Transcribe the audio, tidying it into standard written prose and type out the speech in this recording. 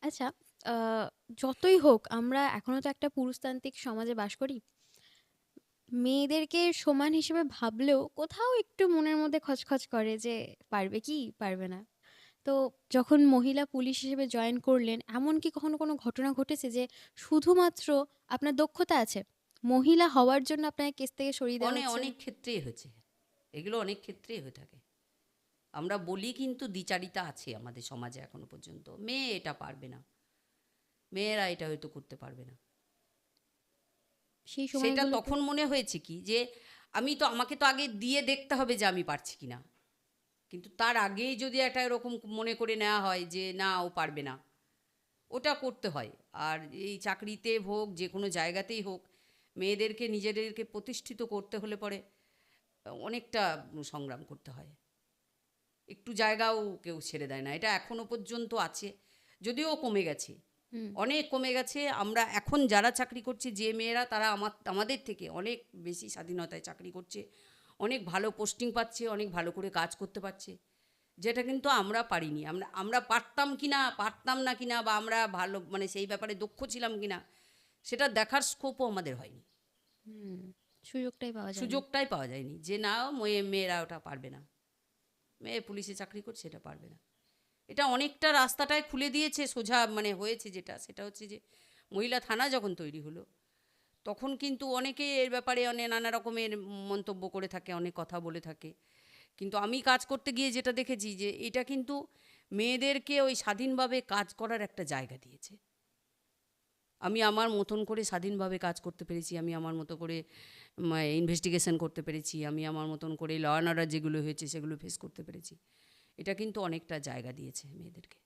আচ্ছা, আ যতই হোক আমরা এখনো তো একটা পুরুষতান্ত্রিক সমাজে বাস করি। মেয়েদেরকে সমান হিসেবে ভাবলেও কোথাও একটু মনের মধ্যে খচখচ করে যে পারবে কি? পারবে না। তো যখন মহিলা পুলিশ হিসেবে জয়েন করলেন, এমন কি কখনো কোনো ঘটনা ঘটেছে যে শুধুমাত্র আপনার দক্ষতা আছে, মহিলা হওয়ার জন্য আপনাকে কেস থেকে সরিয়ে দেওয়া হচ্ছে? অনেক ক্ষেত্রেই হয়েছে। এগুলো অনেক ক্ষেত্রেই হয়ে থাকে। আমরা বলি কিন্তু দ্বিচারিতা আছে আমাদের সমাজে এখনো পর্যন্ত। মেয়ে এটা পারবে না। মেয়েরা এটা হয়তো করতে পারবে না। সেই সেটা সময়গুলোতে তখন মনে হয়েছে কি যে আমাকে তো আগে দিয়ে দেখতে হবে যে আমি পারছি কিনা। কিন্তু তার আগেই যদি একটা এরকম মনে করে নেওয়া হয় যে না ও পারবে না, ওটা করতে হয়। আর এই চাকরিতে হোক যে কোনো জায়গাতেই হোক, মেয়েদেরকে নিজেদেরকে প্রতিষ্ঠিত করতে হলে পরে অনেকটা সংগ্রাম করতে হয়। একটু জায়গাও কেউ ছেড়ে দেয় না। এটা এখনো পর্যন্ত আছে, যদিও কমে গেছে, হুম, অনেক কমে গেছে। আমরা এখন যারা চাকরি করছি, যে মেয়েরা, তারা আমাদের থেকে অনেক বেশি স্বাধীনতায় চাকরি করছে, অনেক ভালো পোস্টিং পাচ্ছে, অনেক ভালো করে কাজ করতে পারছে, যেটা কিন্তু আমরা পারিনি। আমরা আমরা পারতাম কি না, পারতাম না কিনা, বা আমরা ভালো মানে সেই ব্যাপারে দক্ষ ছিলাম কিনা, সেটা দেখার স্কোপও আমাদের হয়নি। হুম। সুযোগটাই পাওয়া যায়নি। সুযোগটাই পাওয়া যায়নি যে না, মেয়েরা ওটা পারবে না, মেয়ে পুলিশে চাকরি করছে, এটা পারবে না। এটা অনেকটা রাস্তাটায় খুলে দিয়েছে সোজা। মানে হয়েছে যেটা, সেটা হচ্ছে যে মহিলা থানা যখন তৈরি হলো, তখন কিন্তু অনেকে এর ব্যাপারে নানা রকমের মন্তব্য করে থাকে, অনেক কথা বলে থাকে। কিন্তু আমি কাজ করতে গিয়ে যেটা দেখেছি যে এটা কিন্তু মেয়েদেরকে ওই স্বাধীনভাবে কাজ করার একটা জায়গা দিয়েছে। আমি আমার মতন করে স্বাধীনভাবে কাজ করতে পেরেছি, আমি আমার মতো করে ইনভেস্টিগেশন করতে পেরেছি, আমি আমার মতন করে ল অ্যান্ড অর্ডার যেগুলো হয়েছে সেগুলো ফেস করতে পেরেছি। এটা কিন্তু অনেকটা জায়গা দিয়েছে মেয়েদেরকে।